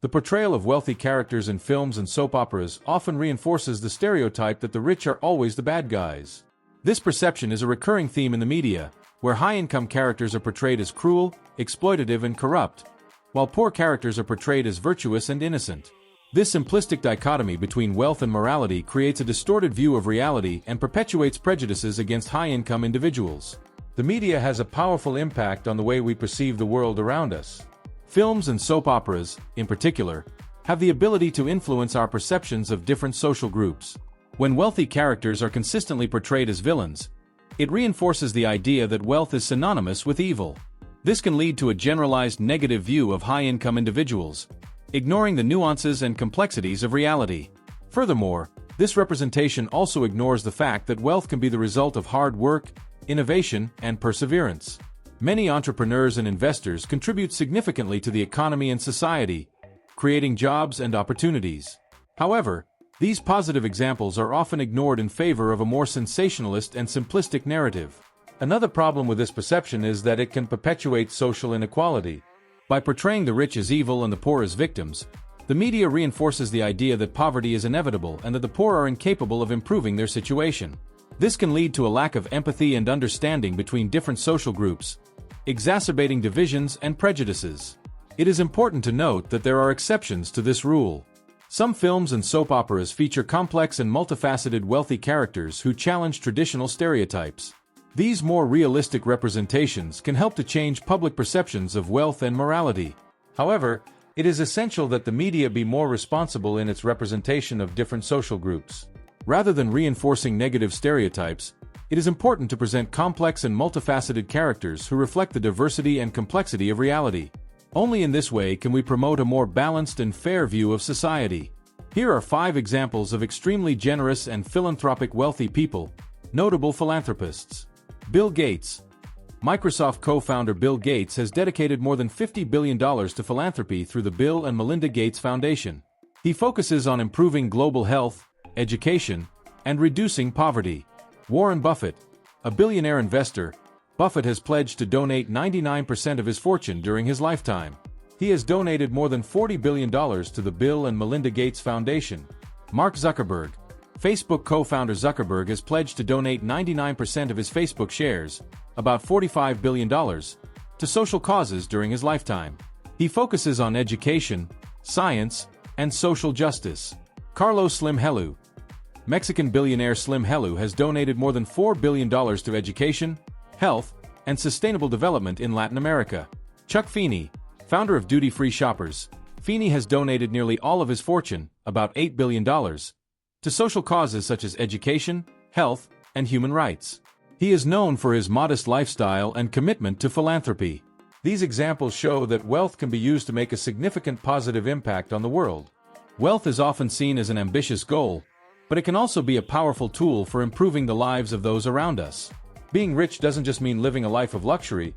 The portrayal of wealthy characters in films and soap operas often reinforces the stereotype that the rich are always the bad guys. This perception is a recurring theme in the media, where high-income characters are portrayed as cruel, exploitative, and corrupt, while poor characters are portrayed as virtuous and innocent. This simplistic dichotomy between wealth and morality creates a distorted view of reality and perpetuates prejudices against high-income individuals. The media has a powerful impact on the way we perceive the world around us. Films and soap operas, in particular, have the ability to influence our perceptions of different social groups. When wealthy characters are consistently portrayed as villains, it reinforces the idea that wealth is synonymous with evil. This can lead to a generalized negative view of high-income individuals, ignoring the nuances and complexities of reality. Furthermore, this representation also ignores the fact that wealth can be the result of hard work, innovation, and perseverance. Many entrepreneurs and investors contribute significantly to the economy and society, creating jobs and opportunities. However, these positive examples are often ignored in favor of a more sensationalist and simplistic narrative. Another problem with this perception is that it can perpetuate social inequality. By portraying the rich as evil and the poor as victims, the media reinforces the idea that poverty is inevitable and that the poor are incapable of improving their situation. This can lead to a lack of empathy and understanding between different social groups, exacerbating divisions and prejudices. It is important to note that there are exceptions to this rule. Some films and soap operas feature complex and multifaceted wealthy characters who challenge traditional stereotypes. These more realistic representations can help to change public perceptions of wealth and morality. However, it is essential that the media be more responsible in its representation of different social groups. Rather than reinforcing negative stereotypes, it is important to present complex and multifaceted characters who reflect the diversity and complexity of reality. Only in this way can we promote a more balanced and fair view of society. Here are 5 examples of extremely generous and philanthropic wealthy people, notable philanthropists. Bill Gates. Microsoft co-founder Bill Gates has dedicated more than $50 billion to philanthropy through the Bill and Melinda Gates Foundation. He focuses on improving global health, education, and reducing poverty. Warren Buffett. A billionaire investor, Buffett has pledged to donate 99% of his fortune during his lifetime. He has donated more than $40 billion to the Bill and Melinda Gates Foundation. Mark Zuckerberg. Facebook co-founder Zuckerberg has pledged to donate 99% of his Facebook shares, about $45 billion, to social causes during his lifetime. He focuses on education, science, and social justice. Carlos Slim Helú. Mexican billionaire Slim Helú has donated more than $4 billion to education, health, and sustainable development in Latin America. Chuck Feeney, founder of Duty Free Shoppers. Feeney has donated nearly all of his fortune, about $8 billion, to social causes such as education, health, and human rights. He is known for his modest lifestyle and commitment to philanthropy. These examples show that wealth can be used to make a significant positive impact on the world. Wealth is often seen as an ambitious goal, but it can also be a powerful tool for improving the lives of those around us. Being rich doesn't just mean living a life of luxury,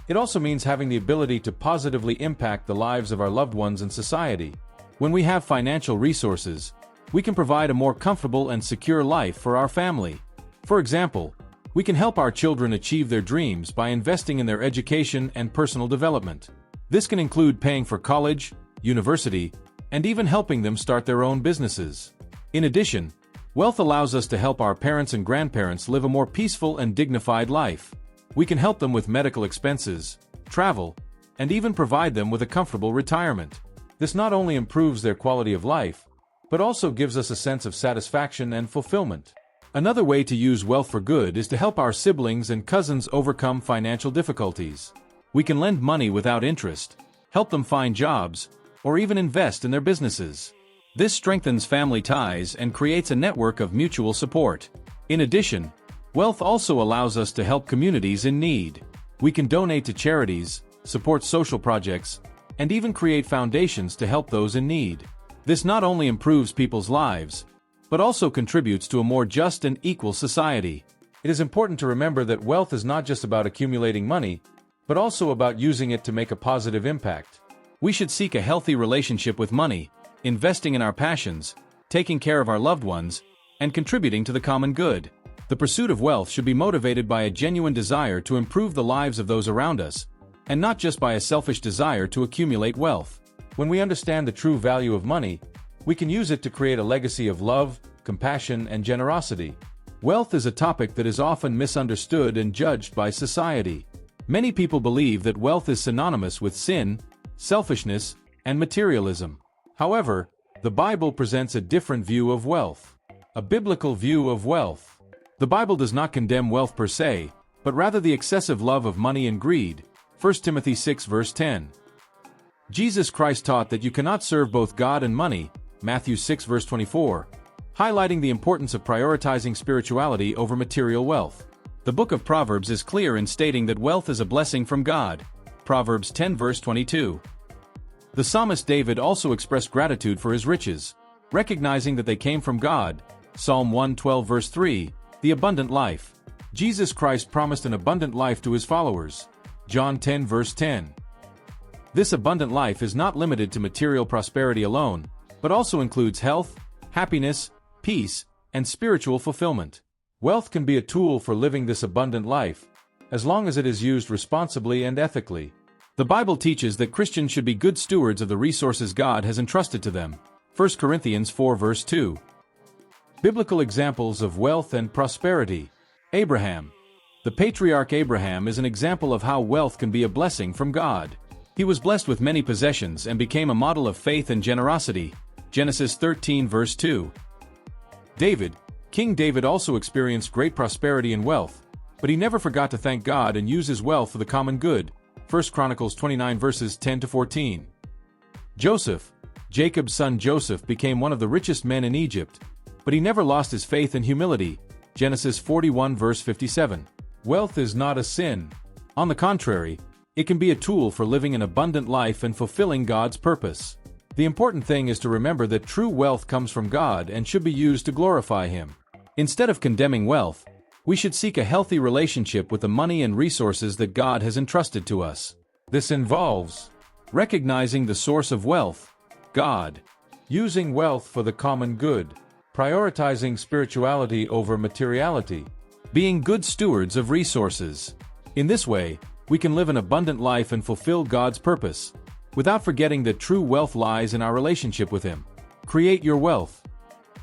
it also means having the ability to positively impact the lives of our loved ones and society. When we have financial resources, we can provide a more comfortable and secure life for our family. For example, we can help our children achieve their dreams by investing in their education and personal development. This can include paying for college, university, and even helping them start their own businesses. In addition, wealth allows us to help our parents and grandparents live a more peaceful and dignified life. We can help them with medical expenses, travel, and even provide them with a comfortable retirement. This not only improves their quality of life, but also gives us a sense of satisfaction and fulfillment. Another way to use wealth for good is to help our siblings and cousins overcome financial difficulties. We can lend money without interest, help them find jobs, or even invest in their businesses. This strengthens family ties and creates a network of mutual support. In addition, wealth also allows us to help communities in need. We can donate to charities, support social projects, and even create foundations to help those in need. This not only improves people's lives, but also contributes to a more just and equal society. It is important to remember that wealth is not just about accumulating money, but also about using it to make a positive impact. We should seek a healthy relationship with money, investing in our passions, taking care of our loved ones, and contributing to the common good. The pursuit of wealth should be motivated by a genuine desire to improve the lives of those around us, and not just by a selfish desire to accumulate wealth. When we understand the true value of money, we can use it to create a legacy of love, compassion, and generosity. Wealth is a topic that is often misunderstood and judged by society. Many people believe that wealth is synonymous with sin, selfishness, and materialism. However, the Bible presents a different view of wealth. A biblical view of wealth. The Bible does not condemn wealth per se, but rather the excessive love of money and greed. 1 Timothy 6 verse 10. Jesus Christ taught that you cannot serve both God and money, Matthew 6 verse 24, highlighting the importance of prioritizing spirituality over material wealth. The book of Proverbs is clear in stating that wealth is a blessing from God, Proverbs 10 verse 22. The psalmist David also expressed gratitude for his riches, recognizing that they came from God, Psalm 112 verse 3, the abundant life. Jesus Christ promised an abundant life to his followers, John 10 verse 10. This abundant life is not limited to material prosperity alone, but also includes health, happiness, peace, and spiritual fulfillment. Wealth can be a tool for living this abundant life, as long as it is used responsibly and ethically. The Bible teaches that Christians should be good stewards of the resources God has entrusted to them, 1 Corinthians 4 verse 2. Biblical examples of wealth and prosperity. Abraham. The patriarch Abraham is an example of how wealth can be a blessing from God. He was blessed with many possessions and became a model of faith and generosity, Genesis 13 verse 2. David. King David also experienced great prosperity and wealth, but he never forgot to thank God and use his wealth for the common good, 1 Chronicles 29 verses 10 to 14. Joseph. Jacob's son Joseph became one of the richest men in Egypt, but he never lost his faith and humility, Genesis 41 verse 57. Wealth is not a sin. On the contrary, it can be a tool for living an abundant life and fulfilling God's purpose. The important thing is to remember that true wealth comes from God and should be used to glorify Him. Instead of condemning wealth, we should seek a healthy relationship with the money and resources that God has entrusted to us. This involves recognizing the source of wealth, God, using wealth for the common good, prioritizing spirituality over materiality, being good stewards of resources. In this way, we can live an abundant life and fulfill God's purpose, without forgetting that true wealth lies in our relationship with Him. Create your wealth.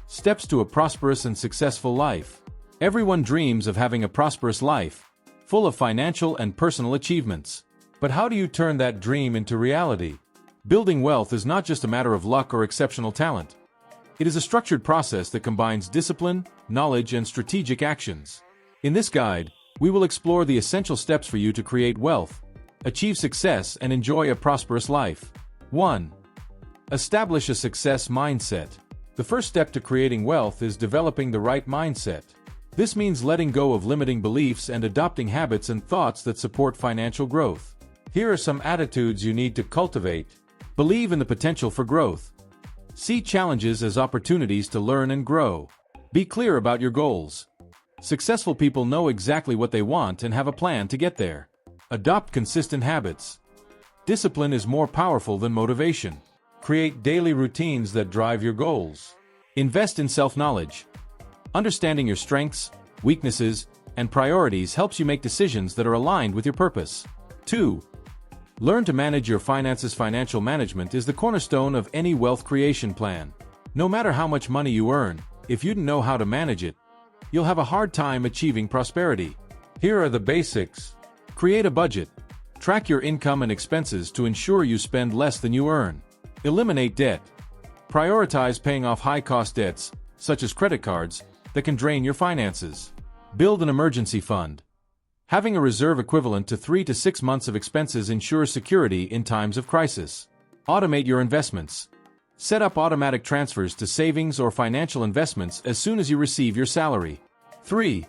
Steps to a prosperous and successful life. Everyone dreams of having a prosperous life, full of financial and personal achievements. But how do you turn that dream into reality? Building wealth is not just a matter of luck or exceptional talent. It is a structured process that combines discipline, knowledge, and strategic actions. In this guide, we will explore the essential steps for you to create wealth, achieve success, and enjoy a prosperous life. 1. Establish a success mindset. The first step to creating wealth is developing the right mindset. This means letting go of limiting beliefs and adopting habits and thoughts that support financial growth. Here are some attitudes you need to cultivate. Believe in the potential for growth. See challenges as opportunities to learn and grow. Be clear about your goals. Successful people know exactly what they want and have a plan to get there. Adopt consistent habits. Discipline is more powerful than motivation. Create daily routines that drive your goals. Invest in self-knowledge. Understanding your strengths, weaknesses, and priorities helps you make decisions that are aligned with your purpose. 2. Learn to manage your finances. Financial management is the cornerstone of any wealth creation plan. No matter how much money you earn, if you don't know how to manage it, you'll have a hard time achieving prosperity. Here are the basics. Create a budget. Track your income and expenses to ensure you spend less than you earn. Eliminate debt. Prioritize paying off high-cost debts, such as credit cards, that can drain your finances. Build an emergency fund. Having a reserve equivalent to 3 to 6 months of expenses ensures security in times of crisis. Automate your investments. Set up automatic transfers to savings or financial investments as soon as you receive your salary. 3.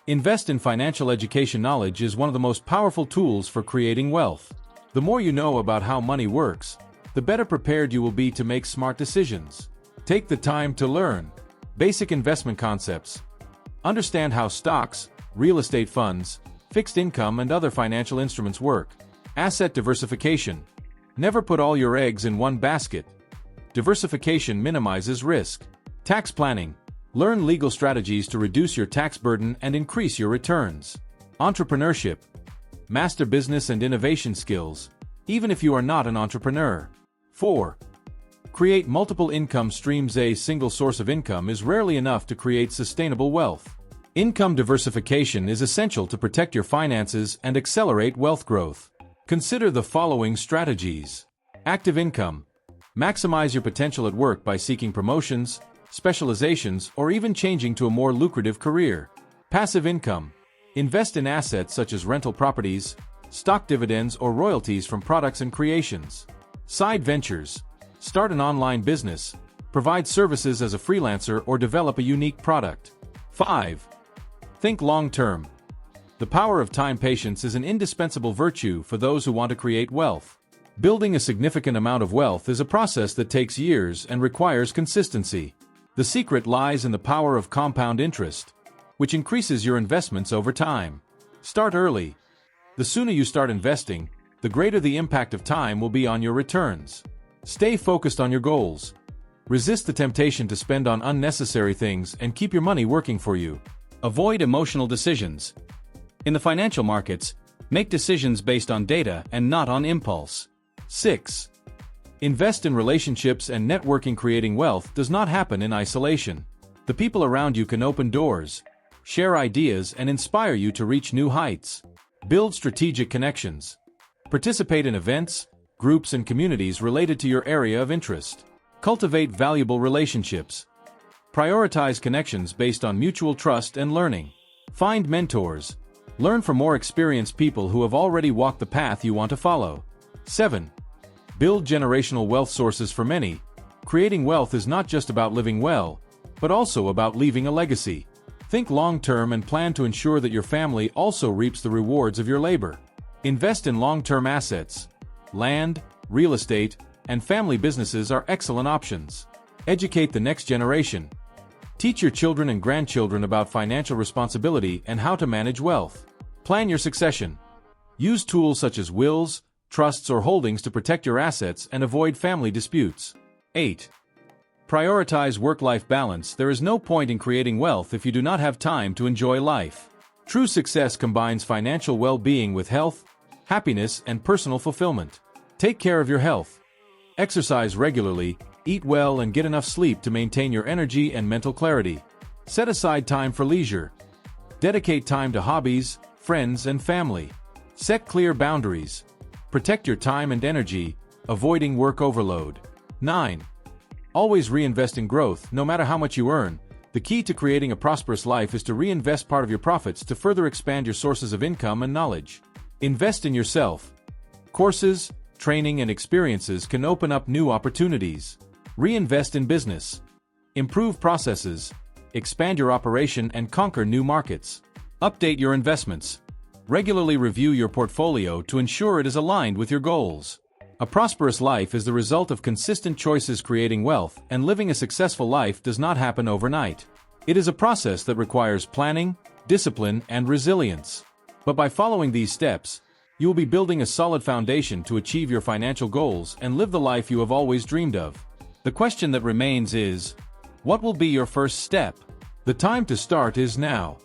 Invest in financial education. Knowledge is one of the most powerful tools for creating wealth. The more you know about how money works, the better prepared you will be to make smart decisions. Take the time to learn basic investment concepts. Understand how stocks, real estate funds, fixed income, and other financial instruments work. Asset diversification. Never put all your eggs in one basket. Diversification minimizes risk. Tax planning. Learn legal strategies to reduce your tax burden and increase your returns. Entrepreneurship. Master business and innovation skills, even if you are not an entrepreneur. 4. Create multiple income streams. A single source of income is rarely enough to create sustainable wealth. Income diversification is essential to protect your finances and accelerate wealth growth. Consider the following strategies. Active income. Maximize your potential at work by seeking promotions, specializations, or even changing to a more lucrative career. Passive income. Invest in assets such as rental properties, stock dividends, or royalties from products and creations. Side ventures. Start an online business, provide services as a freelancer, or develop a unique product. 5. Think long-term. The power of time patience is an indispensable virtue for those who want to create wealth. Building a significant amount of wealth is a process that takes years and requires consistency. The secret lies in the power of compound interest, which increases your investments over time. Start early. The sooner you start investing, the greater the impact of time will be on your returns. Stay focused on your goals. Resist the temptation to spend on unnecessary things and keep your money working for you. Avoid emotional decisions. In the financial markets, make decisions based on data and not on impulse. 6. Invest in relationships and networking. Creating wealth does not happen in isolation. The people around you can open doors, share ideas, and inspire you to reach new heights. Build strategic connections. Participate in events, groups, and communities related to your area of interest. Cultivate valuable relationships. Prioritize connections based on mutual trust and learning. Find mentors. Learn from more experienced people who have already walked the path you want to follow. 7. Build generational wealth. Sources. For many, creating wealth is not just about living well, but also about leaving a legacy. Think long-term and plan to ensure that your family also reaps the rewards of your labor. Invest in long-term assets. Land, real estate, and family businesses are excellent options. Educate the next generation. Teach your children and grandchildren about financial responsibility and how to manage wealth. Plan your succession. Use tools such as wills, trusts, or holdings to protect your assets and avoid family disputes. 8. Prioritize work-life balance. There is no point in creating wealth if you do not have time to enjoy life. True success combines financial well-being with health, happiness, and personal fulfillment. Take care of your health. Exercise regularly, eat well, and get enough sleep to maintain your energy and mental clarity. Set aside time for leisure. Dedicate time to hobbies, friends, and family. Set clear boundaries. Protect your time and energy, avoiding work overload. 9. Always reinvest in growth. No matter how much you earn, the key to creating a prosperous life is to reinvest part of your profits to further expand your sources of income and knowledge. Invest in yourself. Courses, training, and experiences can open up new opportunities. Reinvest in business. Improve processes, expand your operation, and conquer new markets. Update your investments. Regularly review your portfolio to ensure it is aligned with your goals. A prosperous life is the result of consistent choices. Creating wealth and living a successful life does not happen overnight. It is a process that requires planning, discipline, and resilience. But by following these steps, you will be building a solid foundation to achieve your financial goals and live the life you have always dreamed of. The question that remains is, what will be your first step? The time to start is now.